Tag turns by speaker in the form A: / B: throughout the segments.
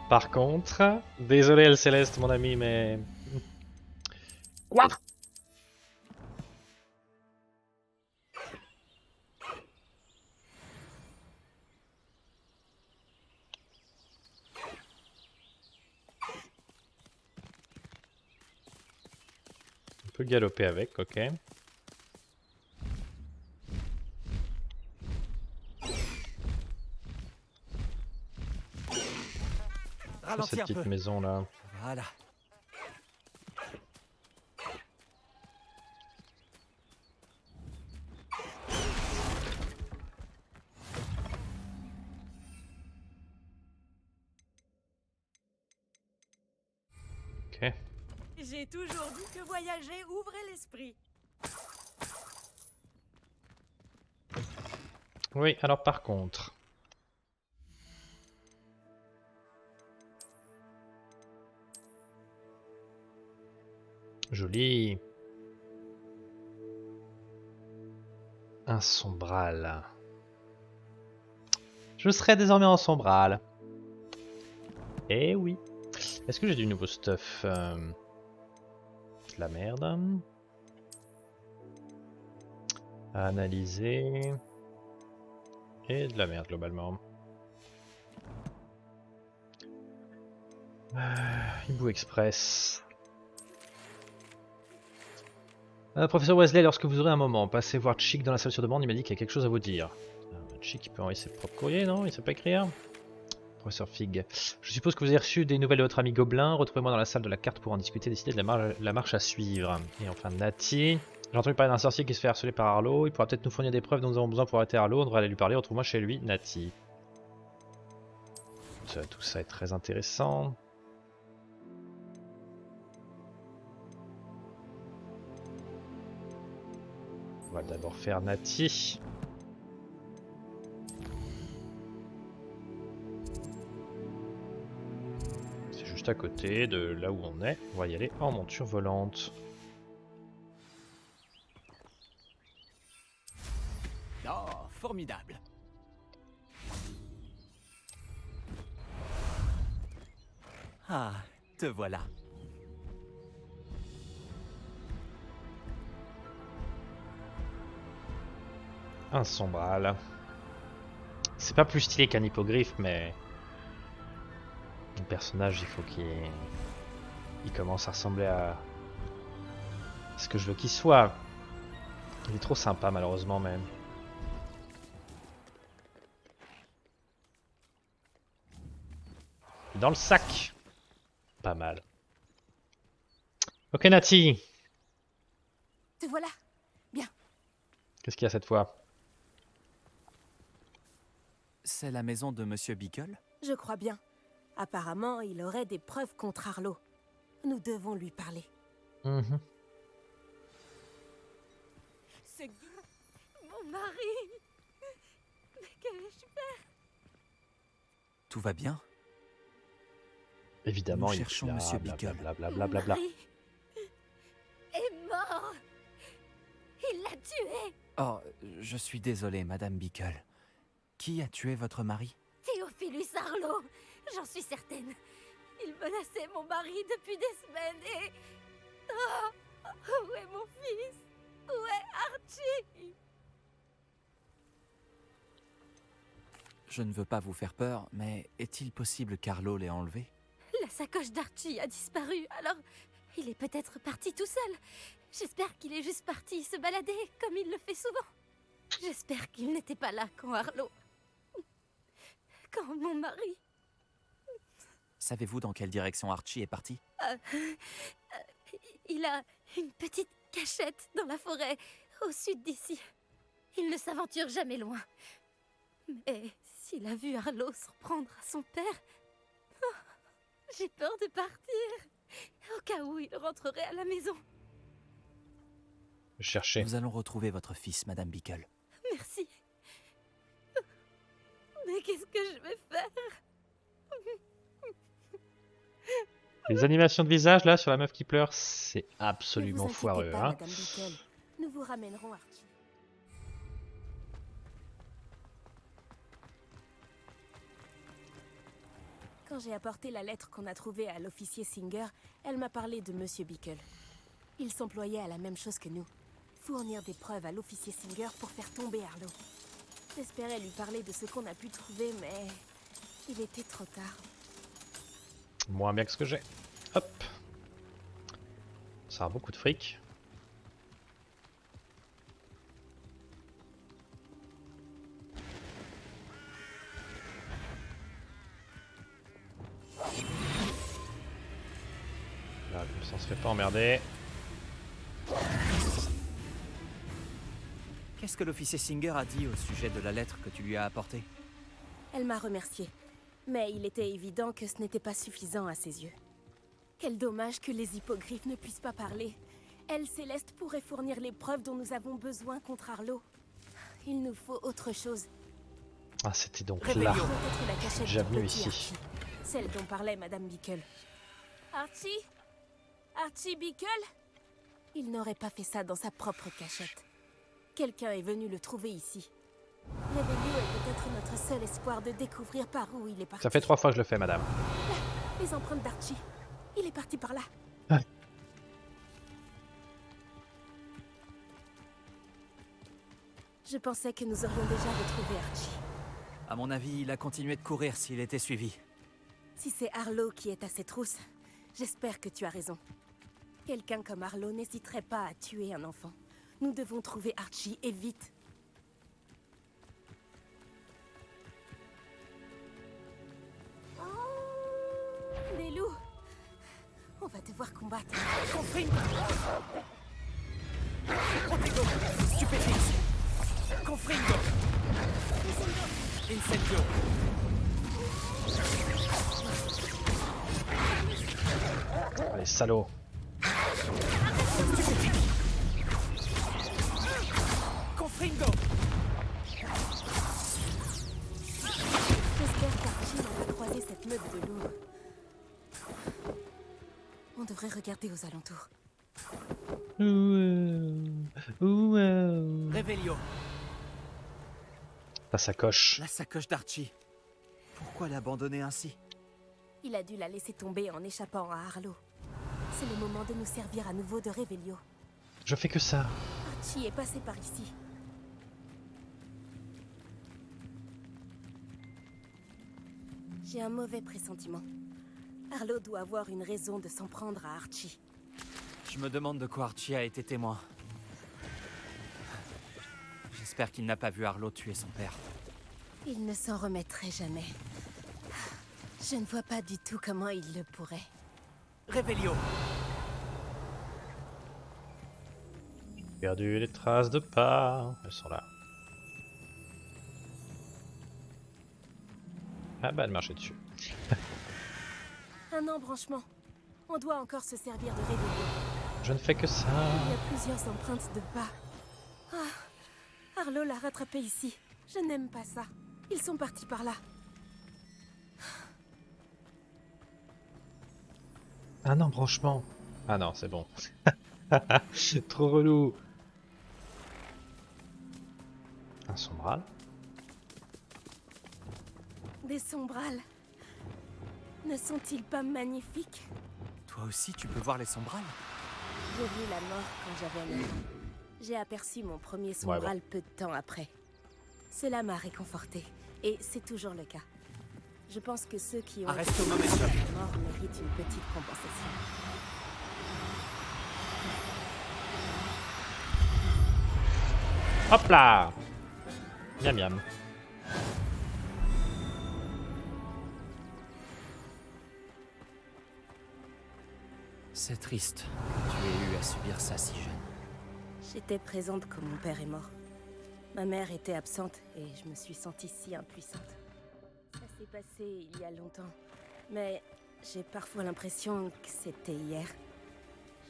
A: Par contre, désolé El Céleste, mon ami, mais... Quoi? On peut galoper avec, ok.
B: Ralentis
A: Cette
B: un peu.
A: petite maison là.
B: Voilà.
A: Ok.
C: J'ai toujours dit que voyager ouvrait l'esprit.
A: Oui, alors par contre... Joli. Un sombral. Je serai désormais en sombral. Eh oui. Est-ce que j'ai du nouveau stuff de la merde. À analyser. Et de la merde globalement. Hibou Express. Professeur Wesley, lorsque vous aurez un moment, passez voir Chick dans la salle sur demande, il m'a dit qu'il y a quelque chose à vous dire. Chick il peut envoyer ses propres courriers, non? Il sait pas écrire? Professeur Fig. Je suppose que vous avez reçu des nouvelles de votre ami Gobelin. Retrouvez-moi dans la salle de la carte pour en discuter, décider de la marche à suivre. Et enfin Nati. J'ai entendu parler d'un sorcier qui se fait harceler par Arlo. Il pourra peut-être nous fournir des preuves dont nous avons besoin pour arrêter Arlo. On devrait aller lui parler. Retrouve-moi chez lui, Nati. Tout ça est très intéressant. On va d'abord faire Nati. C'est juste à côté de là où on est. On va y aller en monture volante.
B: Oh, formidable. Ah, te voilà.
A: Un sombral. C'est pas plus stylé qu'un hippogriffe, mais... Le personnage, il faut qu'il commence à ressembler à ce que je veux qu'il soit. Il est trop sympa, malheureusement, même. Dans le sac. Pas mal. Ok, Nati.
C: Te voilà. Bien.
A: Qu'est-ce qu'il y a cette fois?
B: C'est la maison de Monsieur Beagle?
C: Je crois bien. Apparemment, il aurait des preuves contre Arlo. Nous devons lui parler.
A: Mhm.
C: C'est mon mari. Mais qu'ai-je fait?
B: Tout va bien?
A: Évidemment,
B: Nous
A: il est
B: cherchons
A: là,
B: Monsieur Beagle.
C: Mon
A: blablabla.
C: mari est mort. Il l'a tué.
B: Oh, je suis désolé, Madame Beagle. Qui a tué votre mari?
C: Théophilus Arlo. J'en suis certaine. Il menaçait mon mari depuis des semaines et... Oh, où est mon fils? Où est Archie?
B: Je ne veux pas vous faire peur, mais est-il possible qu'Arlo l'ait enlevé?
C: La sacoche d'Archie a disparu, alors il est peut-être parti tout seul. J'espère qu'il est juste parti se balader, comme il le fait souvent. J'espère qu'il n'était pas là quand Arlo... Quand mon mari...
B: Savez-vous dans quelle direction Archie est parti?
C: Il a une petite cachette dans la forêt, au sud d'ici. Il ne s'aventure jamais loin. Mais s'il a vu Arlo s'en prendre à son père... oh, j'ai peur de partir, au cas où il rentrerait à la maison.
A: Chercher.
B: Nous allons retrouver votre fils, Madame Beagle.
C: Merci. Mais qu'est-ce que je vais faire?
A: Les animations de visage là sur la meuf qui pleure, c'est
C: Ne vous
A: absolument
C: inquiétez
A: foireux.
C: pas,
A: Hein.
C: Madame Beagle. Nous vous ramènerons Archie.
D: Quand j'ai apporté la lettre qu'on a trouvée à l'officier Singer, elle m'a parlé de Monsieur Bickle. Il s'employait à la même chose que nous. Fournir des preuves à l'officier Singer pour faire tomber Harlow. J'espérais lui parler de ce qu'on a pu trouver, mais il était trop tard.
A: Moins bien que ce que j'ai. Hop. Ça a beaucoup de fric. Là, comme ça on se fait pas emmerder.
B: Qu'est-ce que l'officier Singer a dit au sujet de la lettre que tu lui as apportée?
D: Elle m'a remercié, mais il était évident que ce n'était pas suffisant à ses yeux. Quel dommage que les hippogriffes ne puissent pas parler. Elle, Céleste, pourrait fournir les preuves dont nous avons besoin contre Harlow. Il nous faut autre chose.
A: Ah, c'était donc là.
D: Peut-être la cachette
A: J'ai
D: du
A: venu
D: petit
A: ici.
D: Archie, celle dont parlait Madame Bickle. Archie? Archie Bickle? Il n'aurait pas fait ça dans sa propre cachette. Quelqu'un est venu le trouver ici. Réveilleux est peut-être notre seul espoir de découvrir par où il est parti.
A: Ça fait 3 fois que je le fais, madame.
D: Là, les empreintes d'Archie. Il est parti par là.
A: Ah.
D: Je pensais que nous aurions déjà retrouvé Archie.
B: À mon avis, il a continué de courir s'il était suivi.
D: Si c'est Harlow qui est à ses trousses, j'espère que tu as raison. Quelqu'un comme Harlow n'hésiterait pas à tuer un enfant. Nous devons trouver Archie, et vite. Des loups. On va devoir combattre.
B: Confringo! Protego! Stupéfix! Confringo! Incendio!
A: Allez, salaud.
B: Confringo!
D: J'espère qu'Archie n'a pas croisé cette meute de loups. On devrait regarder aux alentours.
B: Revelio!
A: Ta sacoche.
B: La sacoche d'Archie. Pourquoi l'abandonner ainsi?
D: Il a dû la laisser tomber en échappant à Harlow. C'est le moment de nous servir à nouveau de Revelio.
A: Je fais que ça.
D: Archie est passé par ici. J'ai un mauvais pressentiment. Harlow doit avoir une raison de s'en prendre à Archie.
B: Je me demande de quoi Archie a été témoin. J'espère qu'il n'a pas vu Harlow tuer son père.
D: Il ne s'en remettrait jamais. Je ne vois pas du tout comment il le pourrait.
B: Revelio!
A: Perdu les traces de pas. Elles sont là. Ah bah elle marchait dessus.
D: Un embranchement. On doit encore se servir de Revelio.
A: Je ne fais que ça.
D: Il y a plusieurs empreintes de pas. Ah, Harlow l'a rattrapé ici. Je n'aime pas ça. Ils sont partis par là.
A: Un embranchement. Ah non, c'est bon. Trop relou. Un sombral.
D: Des sombrales. Ne sont-ils pas magnifiques?
B: Toi aussi, tu peux voir les sombrales?
D: J'ai vu la mort quand j'avais 9 ans. J'ai aperçu mon premier sombral peu de temps après. Cela m'a réconforté. Et c'est toujours le cas. Je pense que ceux qui ont
B: Arrête
D: été
B: au moment.
D: morts méritent une petite compensation.
A: Hop là. Miam miam.
B: C'est triste que tu aies eu à subir ça si jeune.
D: J'étais présente quand mon père est mort. Ma mère était absente et je me suis sentie si impuissante. Ça s'est passé il y a longtemps, mais j'ai parfois l'impression que c'était hier.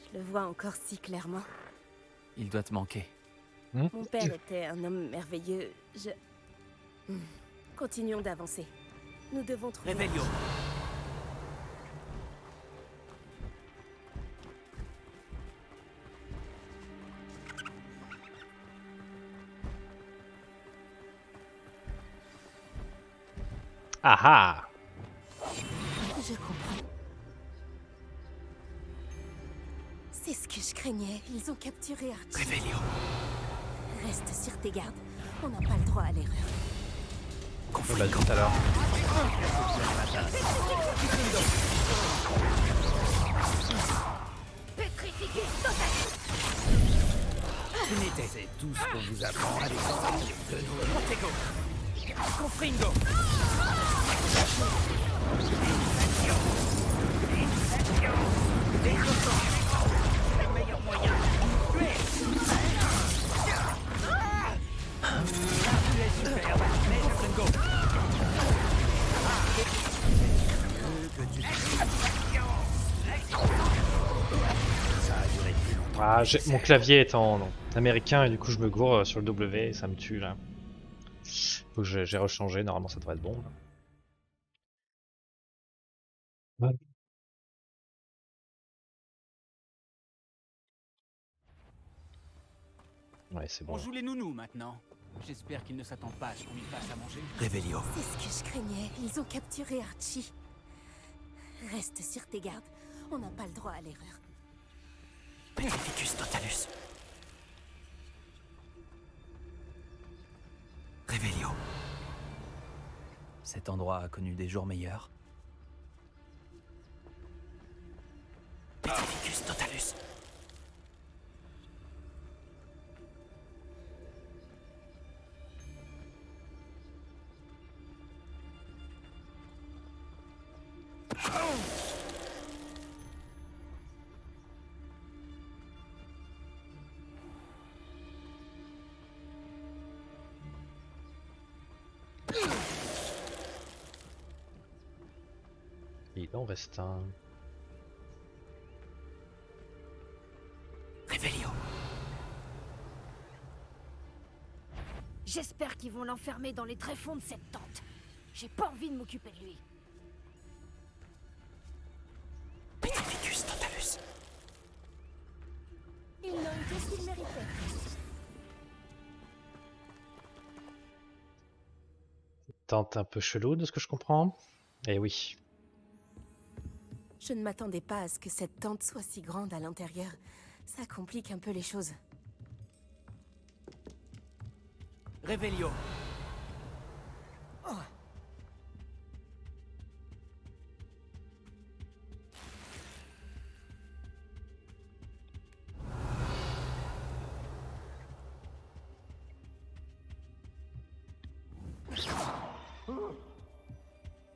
D: Je le vois encore si clairement.
B: Il doit te manquer.
D: Mon père était un homme merveilleux. Continuons d'avancer. Nous devons trouver...
B: Revelio!
A: Ah ah.
D: craignais, ils ont capturé Archie.
B: Revelio.
D: Reste sur tes gardes. On n'a pas le droit à l'erreur.
A: Oh, bah, tout à l'heure.
C: Petrificus totalus.
E: C'est tout ce qu'on vous apprend à l'école de nos... Protego. Confringo. Le meilleur moyen. Tu es superbe, mais Confringo.
A: Ah, mon clavier est en américain et du coup je me gourre sur le W et ça me tue là. Faut que j'ai rechangé, normalement ça devrait être bon. Là. Ouais, c'est bon.
E: On joue les nounous maintenant. J'espère qu'il ne s'attend pas à ce qu'on lui fasse à manger.
B: Revelio.
D: C'est ce que je craignais, ils ont capturé Archie. Reste sur tes gardes. On n'a pas le droit à l'erreur.
B: Petrificus totalus. Revelio. Cet endroit a connu des jours meilleurs. Petrificus totalus.
A: Il en reste un.
B: Revelio.
C: J'espère qu'ils vont l'enfermer dans les tréfonds de cette tente. J'ai pas envie de m'occuper de lui.
B: Petrificus totalus.
D: Ils n'ont eu que ce qu'ils méritaient.
A: Tente un peu chelou de ce que je comprends. Eh oui.
D: Je ne m'attendais pas à ce que cette tente soit si grande à l'intérieur. Ça complique un peu les choses.
E: Revelio.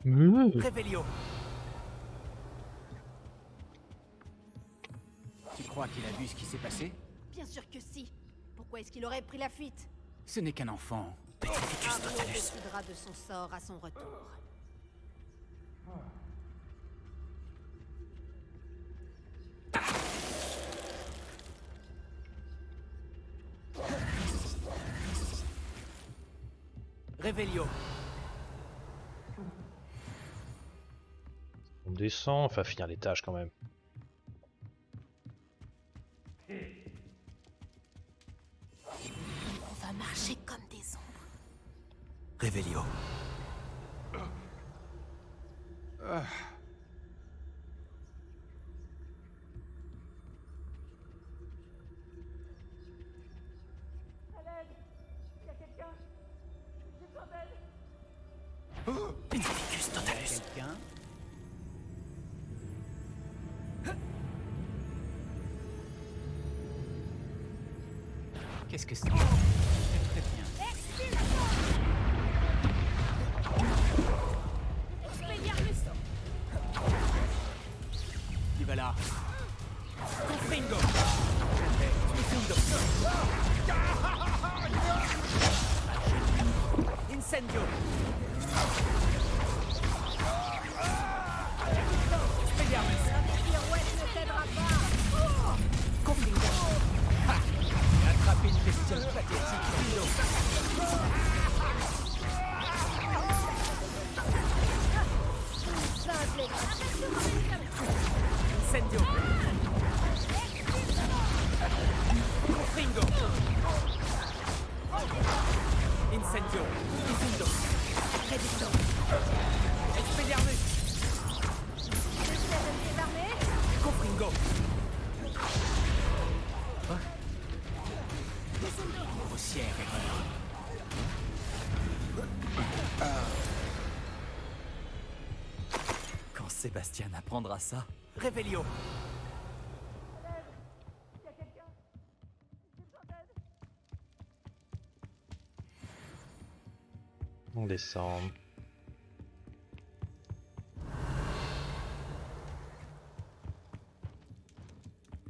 E: Revelio. Tu crois qu'il a vu ce qui s'est passé?
C: Bien sûr que si. Pourquoi est-ce qu'il aurait pris la fuite?
E: Ce n'est qu'un enfant.
B: Petrificus
C: Arlo
B: totalus.
C: décidera de son sort à son retour.
E: Revelio.
A: On descend, enfin finir les tâches quand même.
D: On va marcher comme des ombres.
B: Revelio. Petrificus totalus.
E: Quelqu'un? Qu'est-ce que c'est? Très bien. Qui va là? Confringo. Incendio. Expelliarmus. Confringo. Ha! Attrapez une bestiole pathétique. Filo. Incendio. Confringo. Incendio. Incendio. Redicto. Expelliarmus. Confringo.
B: Grossière erreur. Quand Sébastien apprendra ça, Révélio.
A: On descend.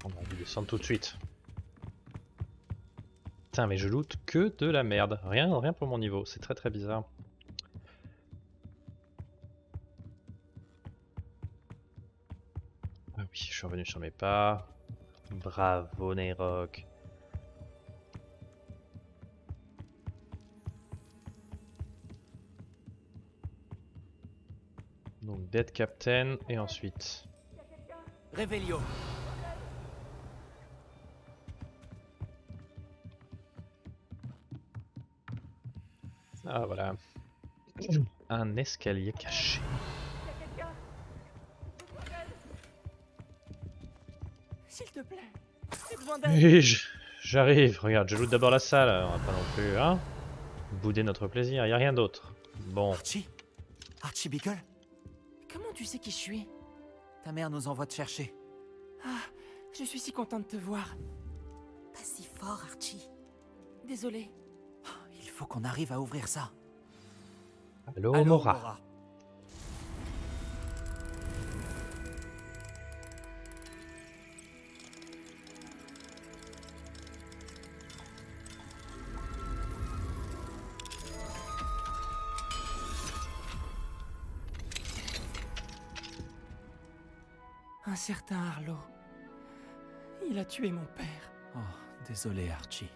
A: On a dû descendre tout de suite. Putain, mais je loot que de la merde. Rien pour mon niveau. C'est très bizarre. Ah oui, je suis revenu sur mes pas. Bravo, Neyrock. Donc, Dead Captain et ensuite.
B: Révélio.
A: Ah voilà. Un escalier caché.
D: S'il te plaît, j'ai besoin d'aide.
A: Oui, j'arrive. Regarde, je loot d'abord la salle. On va pas non plus, hein, bouder notre plaisir. Y a rien d'autre. Bon.
B: Archie? Archie Bickle?
F: Comment tu sais qui je suis?
B: Ta mère nous envoie te chercher.
F: Ah, je suis si contente de te voir.
D: Pas si fort, Archie.
F: Désolée.
B: Il faut qu'on arrive à ouvrir ça.
A: Allô,
B: Allô,
A: Mora.
F: Un certain Arlo. Il a tué mon père.
B: Oh, désolé, Archie.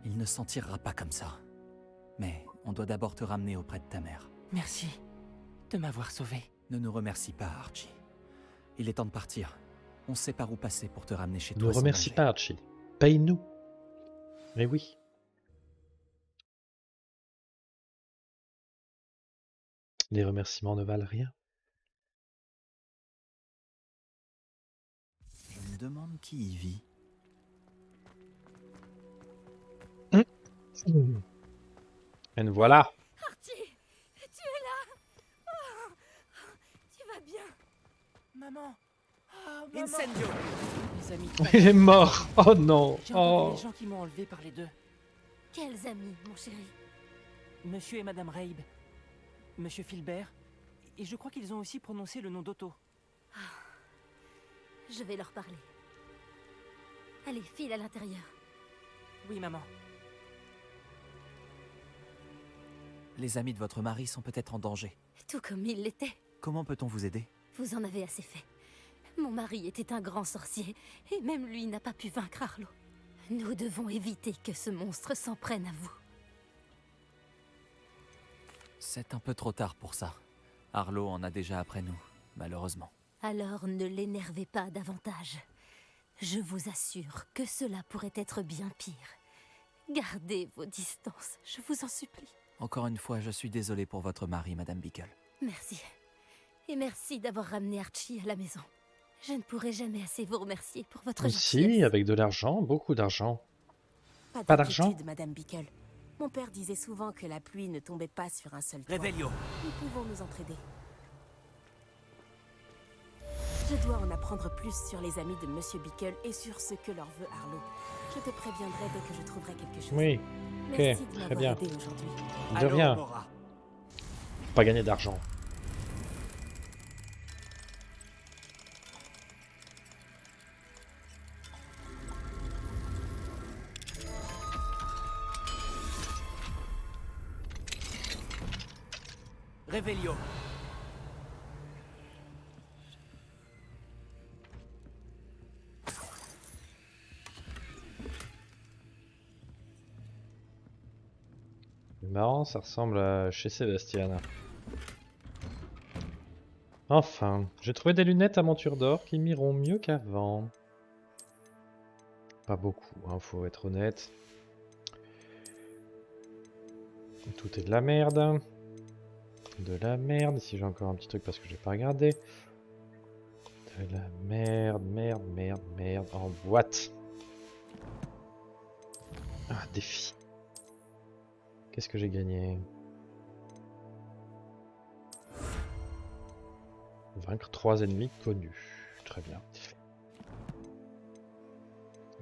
B: Il ne s'en tirera pas comme ça. Mais on doit d'abord te ramener auprès de ta mère.
F: Merci de m'avoir sauvé.
B: Ne nous remercie pas, Archie. Il est temps de partir. On sait par où passer pour te ramener chez
A: Ne
B: toi. sans
A: remercie
B: danger.
A: pas, Archie. Paye-nous. Mais oui. Les remerciements ne valent rien.
B: Je me demande qui y vit.
A: Et nous voilà.
C: Archie, tu es là. Oh, tu vas bien.
F: Maman. Ah, maman.
B: Incendio!
F: Les amis.
A: Il est mort. Oh non.
F: J'ai entendu
A: Oh.
F: les gens qui m'ont enlevé par les deux.
C: Quels amis, mon chéri?
F: Monsieur et Madame Raib. Monsieur Filbert. Et je crois qu'ils ont aussi prononcé le nom d'Otto.
C: Je vais leur parler. Allez, file à l'intérieur.
F: Oui, maman.
B: Les amis de votre mari sont peut-être en danger.
C: Tout comme il l'était.
B: Comment peut-on vous aider?
C: Vous en avez assez fait. Mon mari était un grand sorcier, et même lui n'a pas pu vaincre Arlo. Nous devons éviter que ce monstre s'en prenne à vous.
B: C'est un peu trop tard pour ça. Arlo en a déjà après nous, malheureusement.
C: Alors ne l'énervez pas davantage. Je vous assure que cela pourrait être bien pire. Gardez vos distances, je vous en supplie.
B: Encore une fois, je suis désolé pour votre mari, Madame Bickle.
C: Merci. Et merci d'avoir ramené Archie à la maison. Je ne pourrai jamais assez vous remercier pour votre
A: Si,
C: gentillesse.
A: avec de l'argent, beaucoup d'argent.
D: Pas
A: Pas d'argent?
D: d'inquiétude, Madame Bickle. Mon père disait souvent que la pluie ne tombait pas sur un seul toit.
B: Révélio!
D: Nous pouvons nous entraider. Je dois en apprendre plus sur les amis de Monsieur Bickle et sur ce que leur veut Arlo. Je te préviendrai dès que je trouverai quelque chose.
A: Oui,
D: Merci de
A: très
D: m'avoir
A: bien.
D: aidé aujourd'hui.
A: De
B: Allô,
A: rien.
B: Mora.
A: Pas gagner d'argent.
B: Révélio!
A: C'est marrant, ça ressemble à chez Sébastien. Enfin, j'ai trouvé des lunettes à monture d'or qui m'iront mieux qu'avant. Pas beaucoup, hein, faut être honnête. Tout est de la merde. De la merde. Ici j'ai encore un petit truc parce que j'ai pas regardé. De la merde, merde, merde, merde. En boîte. Ah, défi. Qu'est-ce que j'ai gagné? Vaincre 3 ennemis connus. Très bien.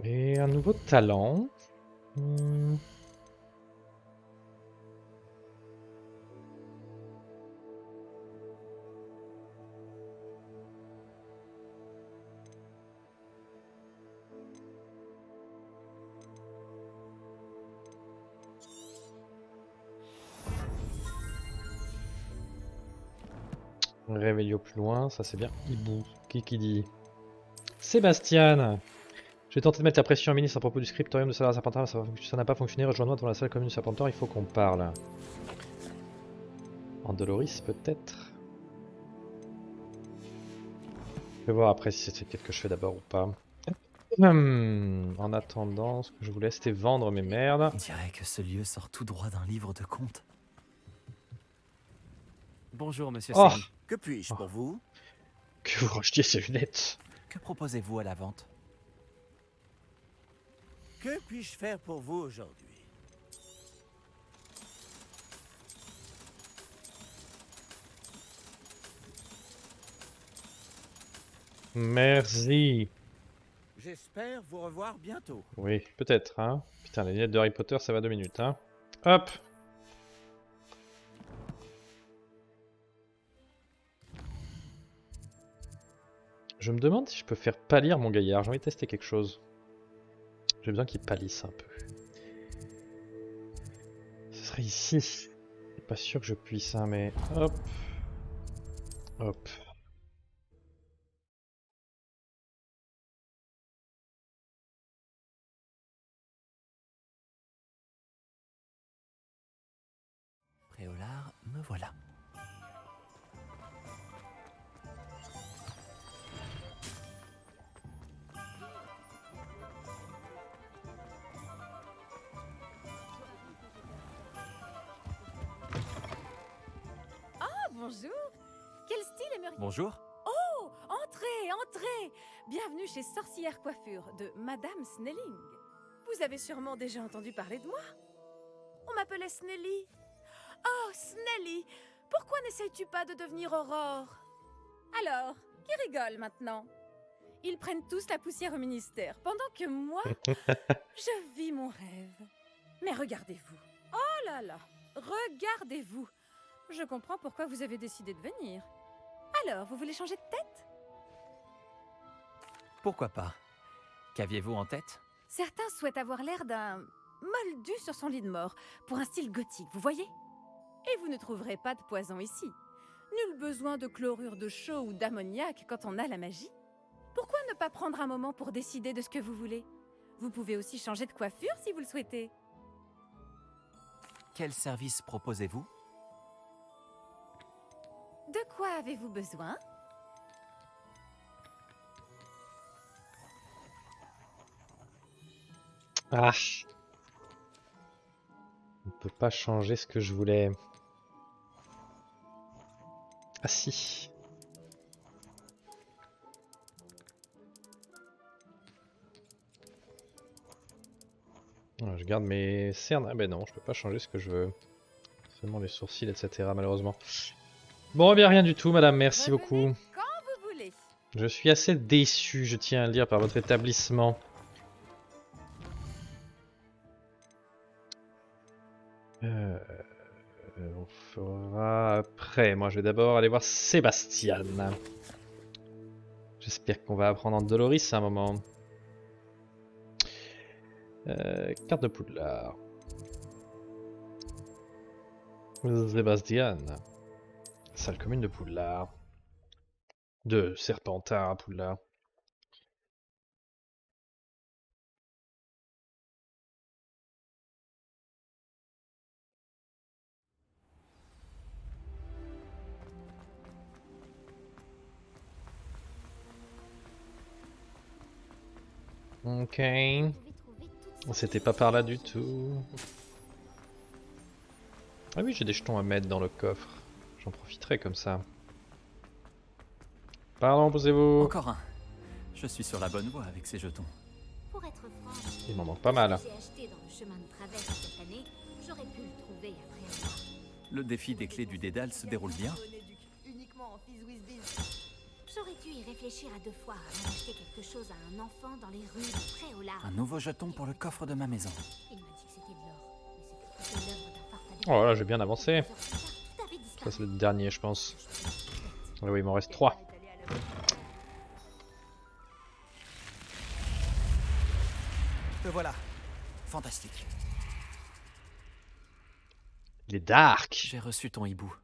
A: Et un nouveau talent. Réveillot plus loin, ça c'est bien. Hibou, qui dit? Sébastien! J'ai tenté de mettre la pression au ministre à propos du scriptorium de Salar Serpentor, ça n'a pas fonctionné. Rejoins-moi dans la salle commune de Serpentor, il faut qu'on parle. En Doloris peut-être? Je vais voir après si c'est cette quête que je fais d'abord ou pas. En attendant, ce que je voulais c'était vendre mes merdes.
B: On dirait que ce lieu sort tout droit d'un livre de contes. Bonjour, monsieur
A: Oh!
B: Seri.
E: Que puis-je pour vous?
A: Que vous rejetiez ces lunettes!
B: Que proposez-vous à la vente?
E: Que puis-je faire pour vous aujourd'hui?
A: Merci!
E: J'espère vous revoir bientôt.
A: Oui, peut-être, hein. Putain, les lunettes de Harry Potter, ça va 2 minutes, hein. Hop! Je me demande si je peux faire pâlir mon gaillard. J'ai envie de tester quelque chose. J'ai besoin qu'il pâlisse un peu. Ce serait ici. Je suis pas sûr que je puisse, hein, mais hop. Hop.
B: Préolard, me voilà.
D: Bonjour. Quel style aimeriez-vous?
B: Bonjour.
D: Oh, entrez, entrez. Bienvenue chez Sorcière Coiffure de Madame Snelling. Vous avez sûrement déjà entendu parler de moi. On m'appelait Snelly. Oh, Snelly, pourquoi n'essayes-tu pas de devenir Aurore? Alors, qui rigole maintenant? Ils prennent tous la poussière au ministère, pendant que moi, je vis mon rêve. Mais regardez-vous. Oh là là, regardez-vous. Je comprends pourquoi vous avez décidé de venir. Alors, vous voulez changer de tête?
B: Pourquoi pas? Qu'aviez-vous en tête?
D: Certains souhaitent avoir l'air d'un moldu sur son lit de mort, pour un style gothique, vous voyez? Et vous ne trouverez pas de poison ici. Nul besoin de chlorure de chaux ou d'ammoniac quand on a la magie. Pourquoi ne pas prendre un moment pour décider de ce que vous voulez? Vous pouvez aussi changer de coiffure si vous le souhaitez.
B: Quel service proposez-vous?
D: De quoi avez-vous besoin?
A: Ah! On peut pas changer ce que je voulais. Ah si. Ah, je garde mes cernes. Ah ben non, je peux pas changer ce que je veux. Seulement les sourcils, etc. malheureusement. Bon, eh bien rien du tout, madame. Merci
D: Revenez
A: beaucoup.
D: quand vous voulez.
A: Je suis assez déçu, je tiens à le dire, par votre établissement. On fera après. Moi, je vais d'abord aller voir Sébastien. J'espère qu'on va apprendre en Doloris à un moment. Carte de Poudlard. Sébastien. Salle commune de Poudlard. De Serpentard à Poudlard. Ok. On s'était pas par là du tout. Ah oui, j'ai des jetons à mettre dans le coffre. J'en profiterai comme ça. Pardon, posez-vous.
B: Encore un. Je suis sur la bonne voie avec ces jetons.
C: Pour être franche,
A: Il m'en manque pas mal.
C: j'ai acheté dans le chemin de traverse cette année, j'aurais pu le trouver après un mois.
B: Le défi des clés du Dédale se déroule bien.
C: J'aurais dû y réfléchir à 2 fois avant d'acheter quelque chose à un enfant dans les rues de Préolard.
B: Un nouveau jeton pour le coffre de ma maison.
C: Il m'a dit que c'était de l'or, mais c'était plutôt l'œuvre d'un farfadet.
A: Oh là, j'ai bien avancé.
C: Tout avait disparu.
A: Ça, c'est le dernier, je pense. Ah oui, il m'en reste 3.
B: Le voilà. Fantastique.
A: Il est dark.
B: J'ai reçu ton hibou.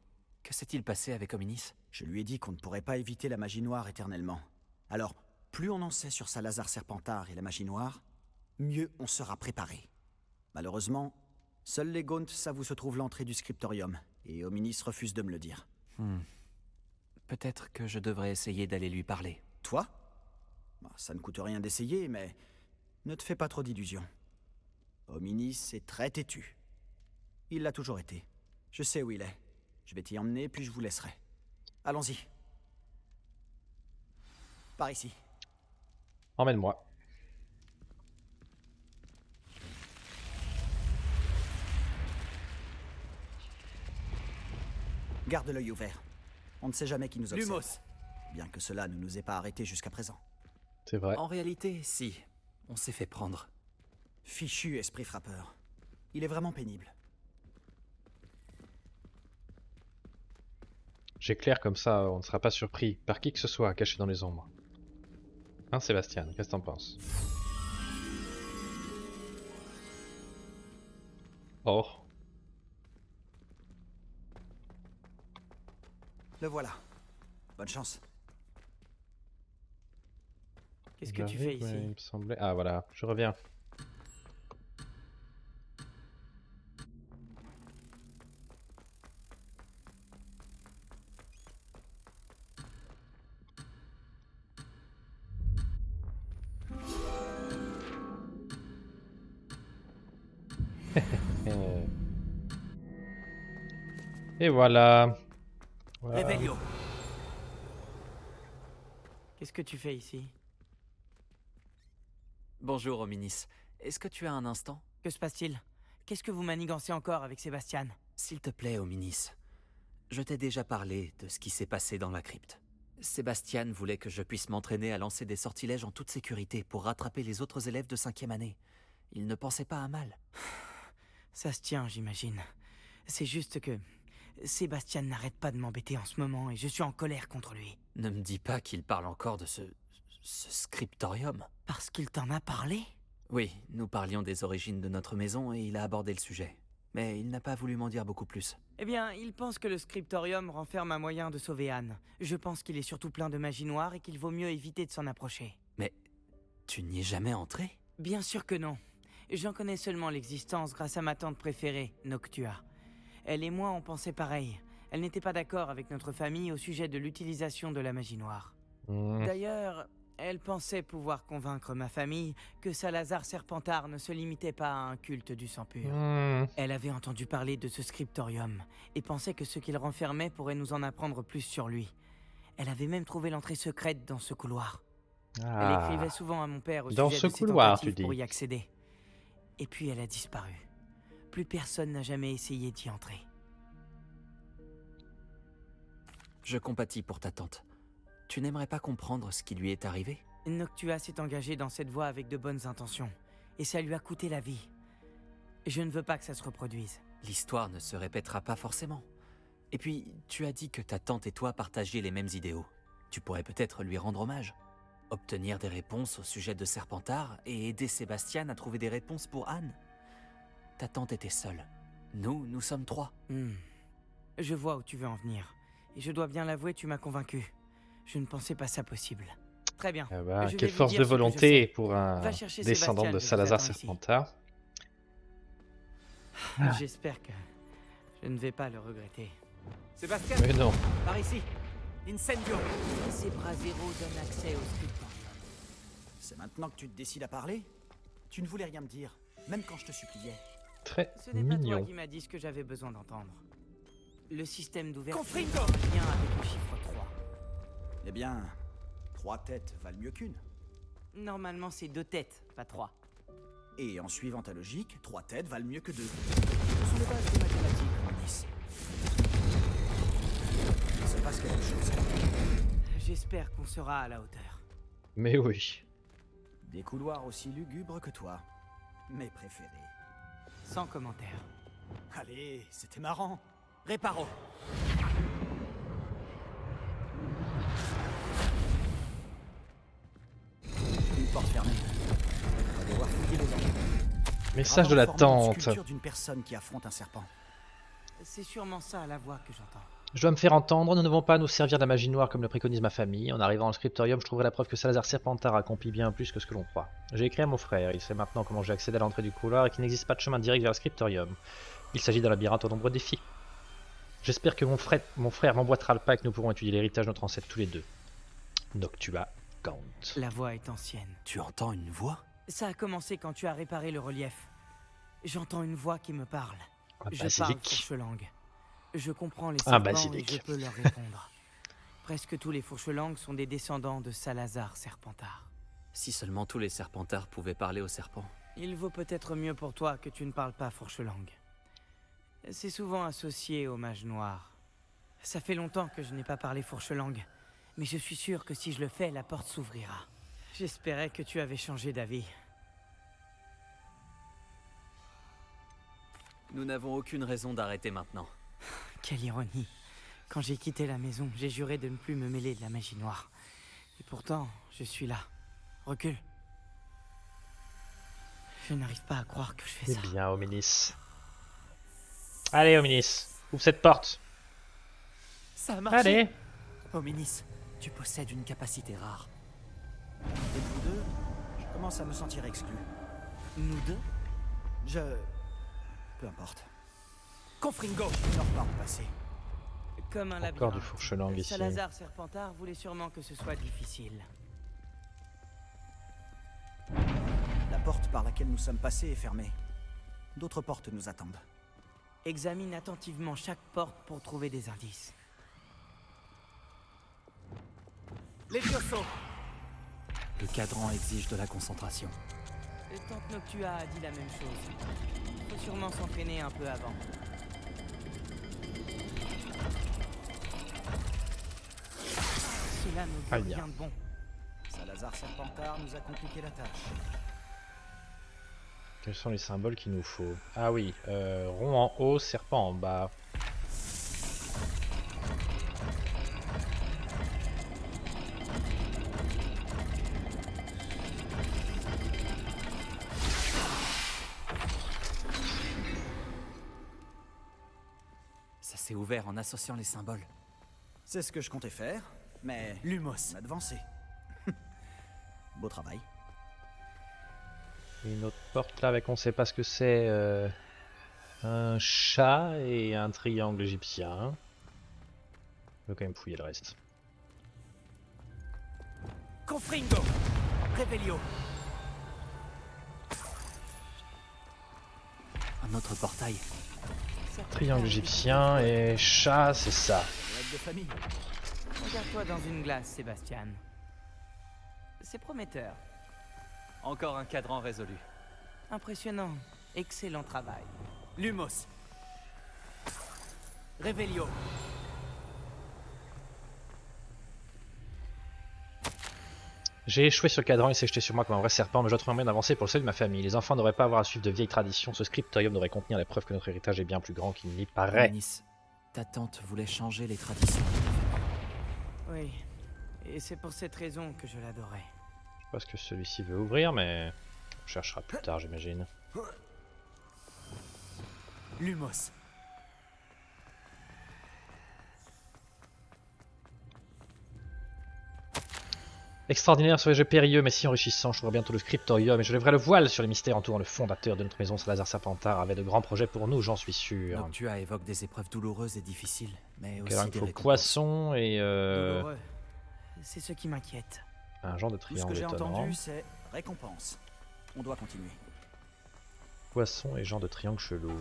B: Que s'est-il passé avec Hominis?
G: Je lui ai dit qu'on ne pourrait pas éviter la magie noire éternellement. Alors, plus on en sait sur Salazar Serpentard et la magie noire, mieux on sera préparé. Malheureusement, seuls les Gaunt savent où se trouve l'entrée du scriptorium, et Hominis refuse de me le dire.
B: Peut-être que je devrais essayer d'aller lui parler.
G: Toi? Bah, ça ne coûte rien d'essayer, mais ne te fais pas trop d'illusions. Hominis est très têtu. Il l'a toujours été. Je sais où il est. Je vais t'y emmener, puis je vous laisserai. Allons-y. Par ici.
A: Emmène-moi.
G: Garde l'œil ouvert. On ne sait jamais qui nous observe.
B: Lumos!
G: Bien que cela ne nous ait pas arrêtés jusqu'à présent.
A: C'est vrai.
B: En réalité, si. On s'est fait prendre.
G: Fichu esprit frappeur. Il est vraiment pénible.
A: J'éclaire comme ça, on ne sera pas surpris par qui que ce soit caché dans les ombres. Hein, Sébastien, qu'est-ce que t'en penses? Oh.
G: Le voilà. Bonne chance.
F: Qu'est-ce que tu fais
A: J'arrive,
F: ici?
A: ouais, il me semblait... Ah voilà, je reviens. Et voilà. Voilà.
F: Réveillon. Qu'est-ce que tu fais ici?
B: Bonjour, Hominis. Est-ce que tu as un instant?
F: Que se passe-t-il? Qu'est-ce que vous manigancez encore avec Sébastien?
B: S'il te plaît, Hominis. Je t'ai déjà parlé de ce qui s'est passé dans la crypte. Sébastien voulait que je puisse m'entraîner à lancer des sortilèges en toute sécurité pour rattraper les autres élèves de 5e année. Il ne pensait pas à mal.
F: Ça se tient, j'imagine. C'est juste que Sébastien n'arrête pas de m'embêter en ce moment et je suis en colère contre lui.
B: Ne me dis pas qu'il parle encore de ce scriptorium.
F: Parce qu'il t'en a parlé?
B: Oui, nous parlions des origines de notre maison et il a abordé le sujet. Mais il n'a pas voulu m'en dire beaucoup plus.
F: Eh bien, il pense que le scriptorium renferme un moyen de sauver Anne. Je pense qu'il est surtout plein de magie noire et qu'il vaut mieux éviter de s'en approcher.
B: Mais tu n'y es jamais entré?
F: Bien sûr que non. J'en connais seulement l'existence grâce à ma tante préférée, Noctua. Elle et moi on pensait pareil. Elle n'était pas d'accord avec notre famille au sujet de l'utilisation de la magie noire. D'ailleurs, elle pensait pouvoir convaincre ma famille que Salazar Serpentard ne se limitait pas à un culte du sang pur. Elle avait entendu parler de ce scriptorium et pensait que ce qu'il renfermait pourrait nous en apprendre plus sur lui. Elle avait même trouvé l'entrée secrète dans ce couloir. Elle écrivait souvent à mon père au
A: Dans
F: sujet
A: ce
F: de ses
A: couloir,
F: tentatives
A: tu
F: pour
A: dis.
F: y accéder. Et puis elle a disparu. Plus personne n'a jamais essayé d'y entrer.
B: Je compatis pour ta tante. Tu n'aimerais pas comprendre ce qui lui est arrivé?
F: Noctua s'est engagée dans cette voie avec de bonnes intentions. Et ça lui a coûté la vie. Je ne veux pas que ça se reproduise.
B: L'histoire ne se répétera pas forcément. Et puis, tu as dit que ta tante et toi partagiez les mêmes idéaux. Tu pourrais peut-être lui rendre hommage. Obtenir des réponses au sujet de Serpentard et aider Sébastien à trouver des réponses pour Anne. Ta tante était seule. Nous sommes 3.
F: Je vois où tu veux en venir. Et je dois bien l'avouer, tu m'as convaincu. Je ne pensais pas ça possible. Très bien.
A: Ah bah,
F: Je vais
A: quelle
F: vous
A: force
F: dire
A: de
F: ce que je
A: volonté
F: sais.
A: pour un
F: Va chercher
A: descendant
F: Sébastien,
A: de
F: je vous
A: Salazar
F: attends ici.
A: Serpentard.
F: J'espère que je ne vais pas le regretter.
B: Sébastien,
A: Mais non.
B: par ici. Incendio.
F: Ces bras zéro donnent accès au scriptorium.
G: C'est maintenant que tu te décides à parler? Tu ne voulais rien me dire, même quand je te suppliais.
A: Très
F: Ce n'est pas toi
A: mignon.
F: qui m'as dit ce que j'avais besoin d'entendre. Le système d'ouverture
B: Confringo.
F: a un lien avec le chiffre 3.
G: Eh bien, 3 têtes valent mieux qu'une.
F: Normalement, c'est 2 têtes, pas 3.
G: Et en suivant ta logique, 3 têtes valent mieux que 2. Ce sont les bases des mathématiques, Ominis. C'est pas quelque chose.
F: J'espère qu'on sera à la hauteur.
A: Mais oui.
G: Des couloirs aussi lugubres que toi. Mes préférés.
F: Sans commentaire.
G: Allez, c'était marrant. Réparo. Une porte fermée. On va devoir fouiller les angles.
A: Message de la tante.
G: Sculpture d'une personne qui affronte un serpent.
F: C'est sûrement ça la voix que j'entends.
A: Je dois me faire entendre, nous ne devons pas nous servir de la magie noire comme le préconise ma famille. En arrivant dans le scriptorium, je trouverai la preuve que Salazar Serpentard accomplit bien plus que ce que l'on croit. J'ai écrit à mon frère, il sait maintenant comment j'ai accédé à l'entrée du couloir et qu'il n'existe pas de chemin direct vers le scriptorium. Il s'agit d'un labyrinthe aux nombreux défis. J'espère que mon frère m'emboîtera le pas et que nous pourrons étudier l'héritage de notre ancêtre tous les deux. Noctua Gaunt.
F: La voix est ancienne.
B: Tu entends une voix?
F: Ça a commencé quand tu as réparé le relief. J'entends une voix qui me parle.
A: Un
F: Je parle
A: basilic.
F: fourche-langue. Je comprends les
A: Un
F: serpents
A: basilic.
F: et je peux leur répondre. Presque tous les fourche-langues sont des descendants de Salazar Serpentard.
B: Si seulement tous les serpentards pouvaient parler aux serpents.
F: Il vaut peut-être mieux pour toi que tu ne parles pas fourche-langue. C'est souvent associé au mage noir. Ça fait longtemps que je n'ai pas parlé fourche-langue, mais je suis sûr que si je le fais, la porte s'ouvrira. J'espérais que tu avais changé d'avis.
B: Nous n'avons aucune raison d'arrêter maintenant.
F: Quelle ironie. Quand j'ai quitté la maison, j'ai juré de ne plus me mêler de la magie noire. Et pourtant, je suis là. Recule. Je n'arrive pas à croire que je fais
A: C'est
F: ça.
A: bien, Ominis. Allez, Ominis, ouvre cette porte.
F: Ça a marché.
A: Allez.
B: Ominis, tu possèdes une capacité rare.
G: Et vous deux, je commence à me sentir exclu.
F: Nous deux?
G: Peu importe.
F: Confringo.
G: Je leur parle passé.
F: Comme un
A: Encore
F: labyrinthe.
A: du fourche-langue ici.
F: Salazar Serpentard voulait sûrement que ce soit difficile.
G: La porte par laquelle nous sommes passés est fermée. D'autres portes nous attendent.
F: Examine attentivement chaque porte pour trouver des indices.
G: Levioso!
B: Le cadran exige de la concentration.
F: Tante Noctua a dit la même chose. Il faut sûrement s'entraîner un peu avant. Cela nous
A: Ah,
F: dit
A: bien.
F: rien de bon.
G: Salazar Serpentard nous a compliqué la tâche.
A: Quels sont les symboles qu'il nous faut? Ah oui, rond en haut, serpent en bas.
B: Ça s'est ouvert en associant les symboles.
G: C'est ce que je comptais faire, mais
F: Lumos.
G: on a devancé. Beau travail.
A: Une autre porte là avec on sait pas ce que c'est. Un chat et un triangle égyptien. Je vais quand même fouiller le reste.
F: Confringo. Revelio.
B: Un autre portail.
A: Triangle égyptien et chat, c'est ça.
G: Règle de famille.
F: Regarde-toi dans une glace, Sébastien. C'est prometteur.
B: Encore un cadran résolu.
F: Impressionnant. Excellent travail. Lumos. Revelio.
A: J'ai échoué sur le cadran, il s'est jeté sur moi comme un vrai serpent, mais j'ai trouvé un moyen d'avancer pour le salut de ma famille. Les enfants n'auraient pas à avoir à suivre de vieilles traditions, ce scriptorium devrait contenir la preuve que notre héritage est bien plus grand qu'il n'y paraît.
B: Ominis, ta tante voulait changer les traditions.
F: Oui. Et c'est pour cette raison que je l'adorais.
A: Je sais pas ce que celui-ci veut ouvrir, mais on cherchera plus tard, j'imagine.
F: Lumos.
A: Extraordinaire ce jeu périlleux mais si enrichissant, je trouverai bientôt le scriptorium et je lèverai le voile sur les mystères entourant le fondateur de notre maison. Salazar Serpentard avait de grands projets pour nous, j'en suis sûr.
B: Noctua évoque des épreuves douloureuses et difficiles, mais
A: Ok, alors
B: aussi
A: il
B: des
A: faut
B: récompenses.
A: poisson et
F: Douloureux. C'est ce qui m'inquiète.
A: un genre de
G: Tout ce que
A: triangle
G: j'ai
A: étonnant.
G: entendu, c'est récompense. On doit continuer.
A: Poisson et genre de triangle chelou.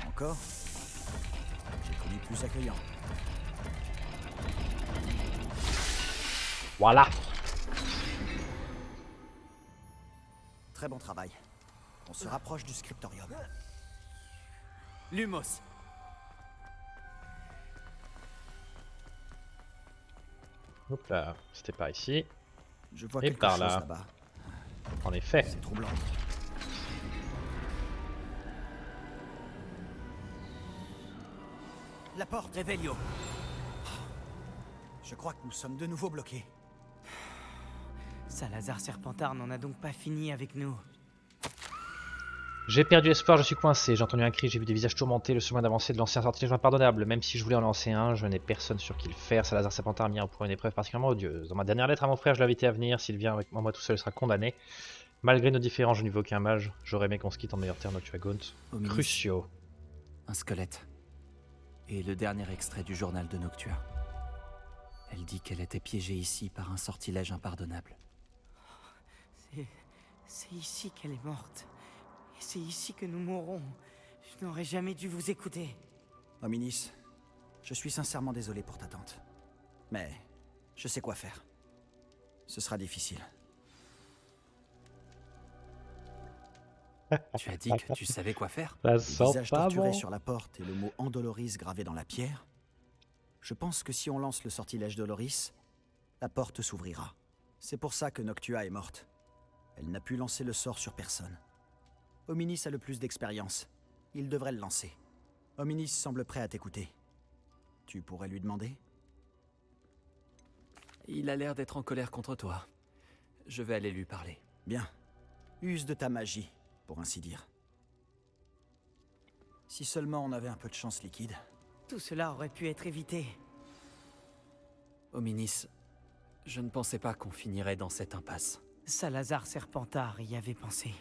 G: Encore? J'ai connu plus accueillant.
A: Voilà.
G: Très bon travail. On se rapproche du scriptorium.
B: Lumos.
A: Hop là, c'était par ici.
G: Je vois
A: Et
G: quelque
A: par
G: chose
A: là.
G: là-bas.
A: En effet.
G: C'est troublant. La porte,
B: Revelio.
G: je crois que nous sommes de nouveau bloqués.
F: Salazar Serpentard n'en a donc pas fini avec nous.
A: J'ai perdu espoir, je suis coincé. J'ai entendu un cri, j'ai vu des visages tourmentés. Le chemin d'avancer de l'ancien sortilège impardonnable. Même si je voulais en lancer un, je n'ai personne sur qui le faire. Salazar Serpentard a mis pour une épreuve particulièrement odieuse. Dans ma dernière lettre à mon frère, je l'ai invité à venir. S'il vient avec moi tout seul, il sera condamné. Malgré nos différences, je n'y veux aucun mage. J'aurais aimé qu'on se quitte en meilleur terme, Noctua Gaunt.
B: Hominis.
A: Crucio.
B: Un squelette. Et le dernier extrait du journal de Noctua. Elle dit qu'elle était piégée ici par un sortilège impardonnable.
F: C'est ici qu'elle est morte. Et c'est ici que nous mourrons. Je n'aurais jamais dû vous écouter.
G: Hominis, je suis sincèrement désolé pour ta tante. Mais je sais quoi faire. Ce sera difficile.
B: Tu as dit que tu savais quoi faire?
A: Ça
G: Le
A: sent
G: visage
A: pas
G: torturé
A: bon.
G: sur la porte et le mot Andoloris gravé dans la pierre. Je pense que si on lance le sortilège Doloris, la porte s'ouvrira. C'est pour ça que Noctua est morte. Elle n'a pu lancer le sort sur personne. Hominis a le plus d'expérience. Il devrait le lancer. Hominis semble prêt à t'écouter. Tu pourrais lui demander?
B: Il a l'air d'être en colère contre toi. Je vais aller lui parler.
G: Bien. Use de ta magie, pour ainsi dire. Si seulement on avait un peu de chance liquide.
F: Tout cela aurait pu être évité.
B: Hominis, je ne pensais pas qu'on finirait dans cette impasse.
F: Salazar Serpentard y avait pensé.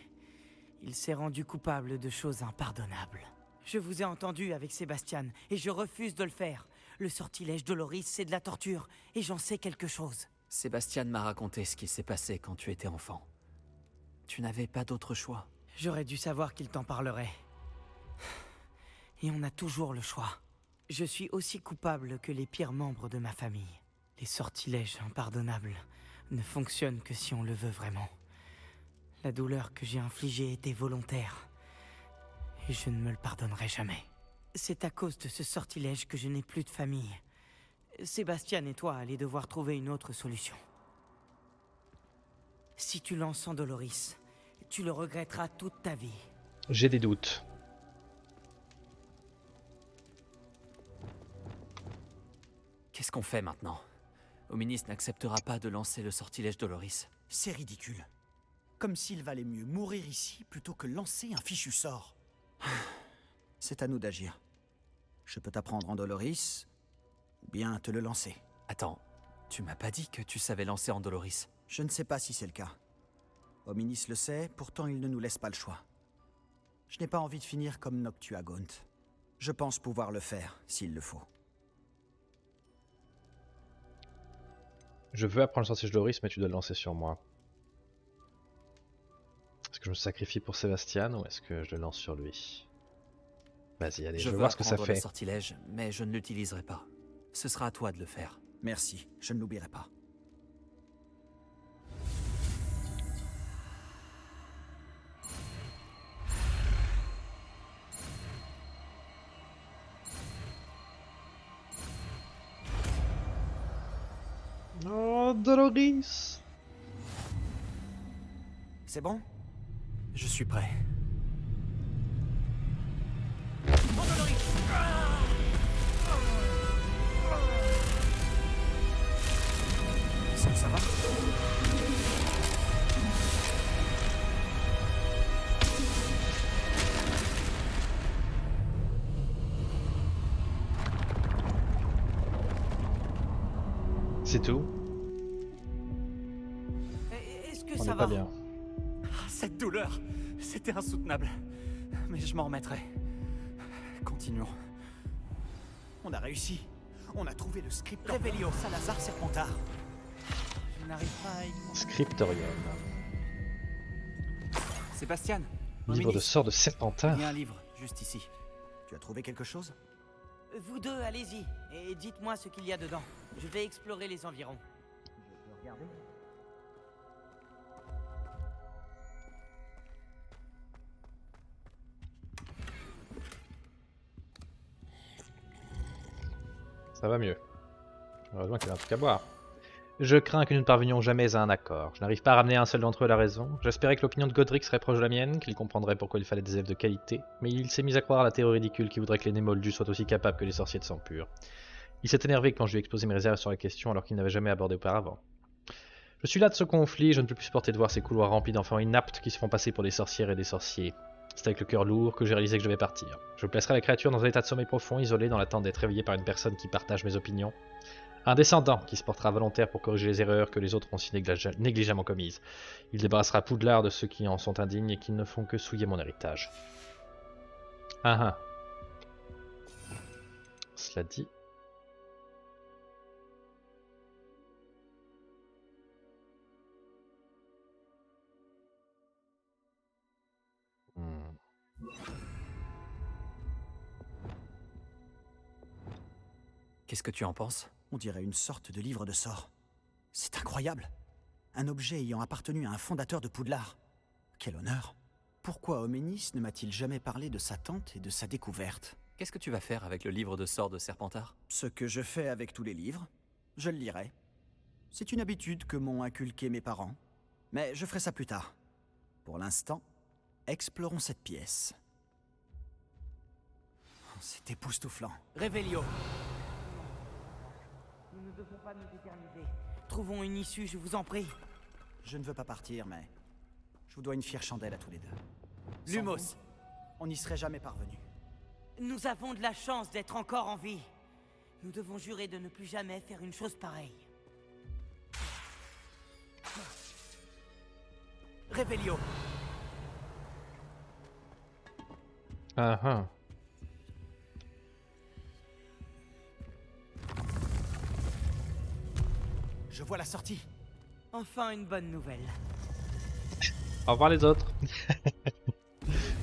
F: Il s'est rendu coupable de choses impardonnables. Je vous ai entendu avec Sébastien, et je refuse de le faire. Le sortilège Doloris, c'est de la torture, et j'en sais quelque chose.
B: Sébastien m'a raconté ce qui s'est passé quand tu étais enfant. Tu n'avais pas d'autre choix.
F: J'aurais dû savoir qu'il t'en parlerait. Et on a toujours le choix. Je suis aussi coupable que les pires membres de ma famille. Les sortilèges impardonnables ne fonctionnent que si on le veut vraiment. La douleur que j'ai infligée était volontaire. Et je ne me le pardonnerai jamais. C'est à cause de ce sortilège que je n'ai plus de famille. Sébastien et toi allez devoir trouver une autre solution. Si tu lances Andoloris, tu le regretteras toute ta vie.
A: J'ai des doutes.
B: Qu'est-ce qu'on fait maintenant? Hominis n'acceptera pas de lancer le sortilège Doloris.
G: C'est ridicule. Comme s'il valait mieux mourir ici plutôt que lancer un fichu sort. C'est à nous d'agir. Je peux t'apprendre Andoloris, ou bien te le lancer.
B: Attends, tu m'as pas dit que tu savais lancer Andoloris?
G: Je ne sais pas si c'est le cas. Hominis le sait, pourtant il ne nous laisse pas le choix. Je n'ai pas envie de finir comme Noctua Gaunt. Je pense pouvoir le faire, s'il le faut.
A: Je veux apprendre le sortilège Doloris, mais tu dois le lancer sur moi. Est-ce que je me sacrifie pour Sébastien ou est-ce que je le lance sur lui? Vas-y, allez, je veux
B: veux
A: voir ce que ça
B: apprendre
A: fait.
B: le sortilège, mais je ne l'utiliserai pas. Ce sera à toi de le faire.
G: Merci, je ne l'oublierai pas.
A: Oh, Doloris!
G: C'est bon?
B: Je suis prêt.
G: Est-ce que ça va?
A: C'est tout?
F: Est-ce que
A: On
F: ça
A: est
F: va?
A: pas bien.
B: Cette douleur, c'était insoutenable. Mais je m'en remettrai. Continuons.
G: On a réussi. On a trouvé le script Revelio Salazar Serpentard.
F: Je n'arrive pas à y croire.
A: Scriptorium.
B: Sébastien,
A: Livre de sorts de Serpentard.
B: il y a un livre, juste ici.
G: Tu as trouvé quelque chose?
F: Vous deux, allez-y, et dites-moi ce qu'il y a dedans. Je vais explorer les environs. Regardez.
A: Ça va mieux. Heureusement qu'il y a un truc à boire. Je crains que nous ne parvenions jamais à un accord. Je n'arrive pas à ramener un seul d'entre eux à la raison. J'espérais que l'opinion de Godric serait proche de la mienne, qu'il comprendrait pourquoi il fallait des elfes de qualité, mais il s'est mis à croire à la théorie ridicule qui voudrait que les Némoldus soient aussi capables que les sorciers de sang pur. Il s'est énervé quand je lui ai exposé mes réserves sur la question alors qu'il n'avait jamais abordé auparavant. Je suis là de ce conflit, je ne peux plus supporter de voir ces couloirs remplis d'enfants inaptes qui se font passer pour des sorcières et des sorciers. C'est avec le cœur lourd que j'ai réalisé que je devais partir. Je placerai la créature dans un état de sommeil profond, isolé, dans l'attente d'être réveillé par une personne qui partage mes opinions. Un descendant qui se portera volontaire pour corriger les erreurs que les autres ont si négligemment commises. Il débarrassera Poudlard de ceux qui en sont indignes et qui ne font que souiller mon héritage. Ah ah. Cela dit...
B: Qu'est-ce que tu en penses?
G: On dirait une sorte de livre de sorts. C'est incroyable. Un objet ayant appartenu à un fondateur de Poudlard. Quel honneur. Pourquoi Homénis ne m'a-t-il jamais parlé de sa tante et de sa découverte?
B: Qu'est-ce que tu vas faire avec le livre de sorts de Serpentard?
G: Ce que je fais avec tous les livres, je le lirai. C'est une habitude que m'ont inculqué mes parents. Mais je ferai ça plus tard. Pour l'instant, explorons cette pièce. C'est époustouflant.
F: Révélio. Nous ne devons pas nous éterniser. Trouvons une issue, je vous en prie.
G: Je ne veux pas partir, mais je vous dois une fière chandelle à tous les deux. Sans
F: Lumos.
G: vous, on n'y serait jamais parvenu.
F: Nous avons de la chance d'être encore en vie. Nous devons jurer de ne plus jamais faire une chose pareille. Révélio.
A: Ah ah.
G: Je vois la sortie.
F: Enfin une bonne nouvelle.
A: Au revoir les autres.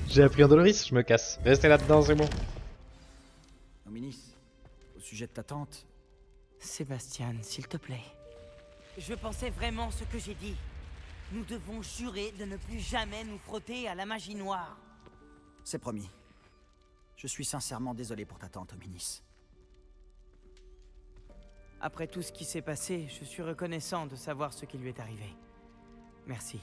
A: J'ai appris en Doloris, je me casse. Restez là-dedans, c'est bon.
G: Homénis, au sujet de ta tante,
F: Sébastien, s'il te plaît. Je pensais vraiment ce que j'ai dit. Nous devons jurer de ne plus jamais nous frotter à la magie noire.
G: c'est promis. Je suis sincèrement désolé pour ta tante, Homénis.
F: Après tout ce qui s'est passé, je suis reconnaissant de savoir ce qui lui est arrivé. Merci.